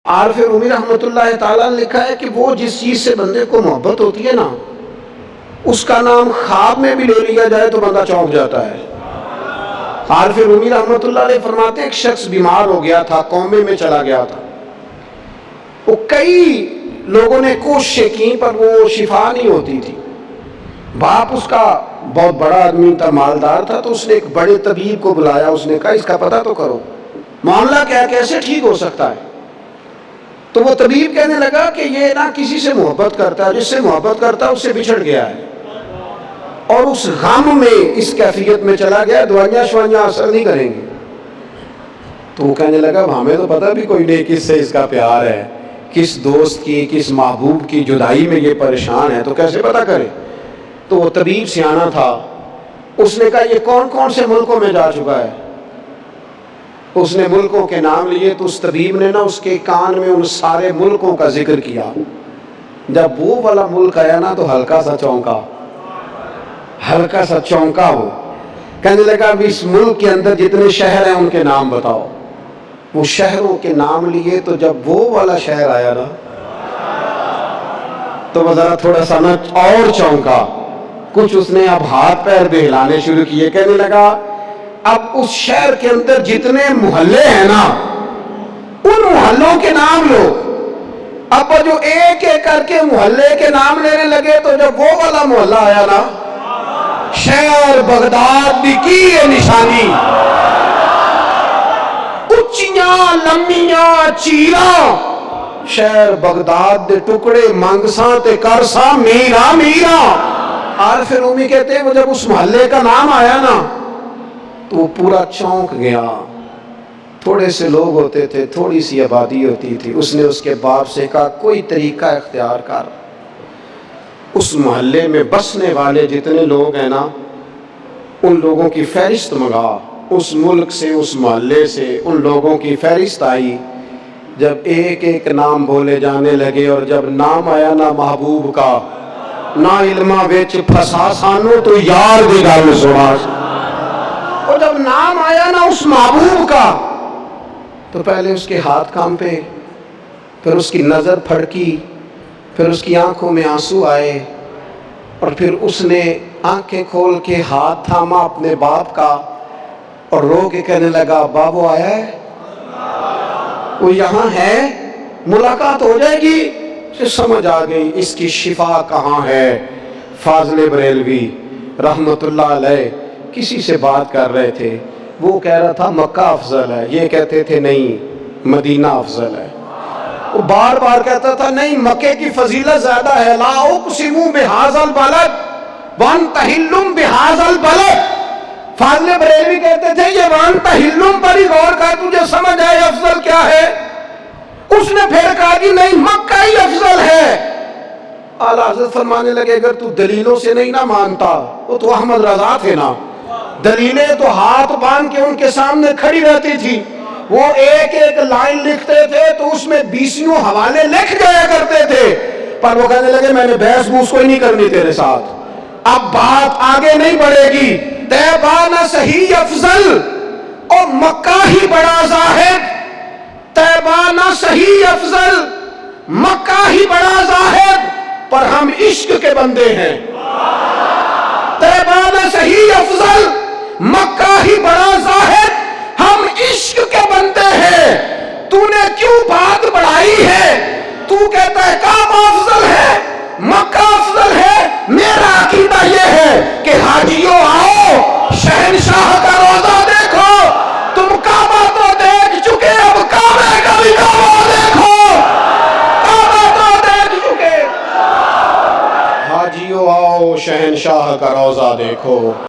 عارف رومی رحمۃ اللہ تعالیٰ نے لکھا ہے کہ وہ جس چیز سے بندے کو محبت ہوتی ہے نا، اس کا نام خواب میں بھی لے لیا جائے تو بندہ چونک جاتا ہے۔ عارف رومی رحمۃ اللہ علیہ فرماتے ہیں ایک شخص بیمار ہو گیا تھا، کومے میں چلا گیا تھا، وہ کئی لوگوں نے کوششیں کی پر وہ شفا نہیں ہوتی تھی۔ باپ اس کا بہت بڑا آدمی تھا، مالدار تھا، تو اس نے ایک بڑے طبیب کو بلایا، اس نے کہا اس کا پتہ تو کرو معاملہ کیا، کیسے ٹھیک ہو سکتا ہے۔ تو وہ طبیب کہنے لگا کہ یہ نہ کسی سے محبت کرتا ہے، جس سے محبت کرتا ہے اس سے بچھڑ گیا ہے، اور اس غم میں اس کیفیت میں چلا گیا، دوائیاں شوائیاں اثر نہیں کریں گی۔ تو وہ کہنے لگا ہمیں تو پتہ بھی کوئی نہیں کس سے اس کا پیار ہے، کس دوست کی کس محبوب کی جدائی میں یہ پریشان ہے، تو کیسے پتہ کرے۔ تو وہ طبیب سیانا تھا، اس نے کہا یہ کون کون سے ملکوں میں جا چکا ہے۔ اس نے ملکوں کے نام لیے تو اس طبیب نے نا اس کے کان میں ان سارے ملکوں کا ذکر کیا۔ جب وہ والا ملک آیا نا تو ہلکا سا چونکا وہ، کہنے لگا اب اس ملک کے اندر جتنے شہر ہیں ان کے نام بتاؤ۔ وہ شہروں کے نام لیے تو جب وہ والا شہر آیا نا تو وہ ذرا تھوڑا سا نا اور چونکا، کچھ اس نے اب ہاتھ پیر بھی ہلانے شروع کیے، کہنے لگا اب اس شہر کے اندر جتنے محلے ہیں نا ان محلوں کے نام لو۔ اب جو ایک ایک کر کے محلے کے نام لینے لگے تو جب وہ والا محلہ آیا نا، شہر بغداد کی یہ نشانی، اچیاں لمیاں چیراں، شہر بغداد دے ٹکڑے منگساں تے کرساں میرا میرا۔ عارف رومی کہتے ہیں وہ جب اس محلے کا نام آیا نا تو وہ پورا چونک گیا۔ تھوڑے سے لوگ ہوتے تھے، تھوڑی سی آبادی ہوتی تھی، اس نے اس کے باپ سے کہا کوئی طریقہ اختیار کر، اس محلے میں بسنے والے جتنے لوگ ہیں نا ان لوگوں کی فہرست منگا۔ اس ملک سے اس محلے سے ان لوگوں کی فہرست آئی۔ جب ایک ایک نام بولے جانے لگے اور جب نام آیا نا محبوب کا، نہ علمہ ویچ پھسا سانو تو یار دی گل سنا، اور جب نام آیا نا اس محبوب کا تو پہلے اس کے ہاتھ کانپے، پھر اس کی نظر پھڑکی، پھر اس کی آنکھوں میں آنسو آئے، اور پھر اس نے آنکھیں کھول کے ہاتھ تھاما اپنے باپ کا اور رو کے کہنے لگا بابو آیا ہے، وہ یہاں ہے، ملاقات ہو جائے گی۔ اسے سمجھ آ گئی اس کی شفا کہاں ہے۔ فاضل بریلوی رحمت اللہ علیہ کسی سے بات کر رہے تھے، وہ کہہ رہا تھا مکہ افضل ہے، یہ کہتے تھے نہیں مدینہ افضل ہے۔ وہ بار بار کہتا تھا نہیں مکے کی فضیلت زیادہ ہے، لا اقسم بہذا البلد وانت حل بہذا البلد۔ فاضل بریلوی کہتے تھے یہ وانت حل پر ہی غور کر، تجھے سمجھ آئے افضل کیا ہے۔ اس نے پھر کہا کہ نہیں مکہ ہی افضل ہے۔ اعلیٰ حضرت فرمانے لگے اگر تو دلیلوں سے نہیں نہ مانتا، وہ تو احمد رضا تھے نا، دلیلیں تو ہاتھ باندھ کے ان کے سامنے کھڑی رہتی تھی، وہ ایک ایک لائن لکھتے تھے تو اس میں 20 حوالے لکھ جایا کرتے تھے، پر وہ کہنے لگے میں نے بحث بوس کوئی نہیں کرنی تیرے ساتھ، اب بات آگے نہیں بڑھے گی، طیبہ نہ صحیح افضل اور مکہ ہی بڑا زاہد، طیبہ نہ صحیح افضل مکہ ہی بڑا زاہد، پر ہم عشق کے بندے ہیں۔ طیبہ نہ صحیح افضل مکہ ہی بڑا زاہد، ہم عشق کے بندے ہیں۔ تو نے کیوں بات بڑھائی ہے؟ تو کہتا ہے کعبہ افضل ہے، مکہ افضل ہے، میرا عقیدہ یہ ہے کہ حاجیوں آؤ شہنشاہ کا روضہ دیکھو، تم کعبہ تو دیکھ چکے اب کعبے کا بھی کعبہ دیکھو، کعبہ تو دیکھ چکے، حاجیوں آؤ شہنشاہ کا روضہ دیکھو۔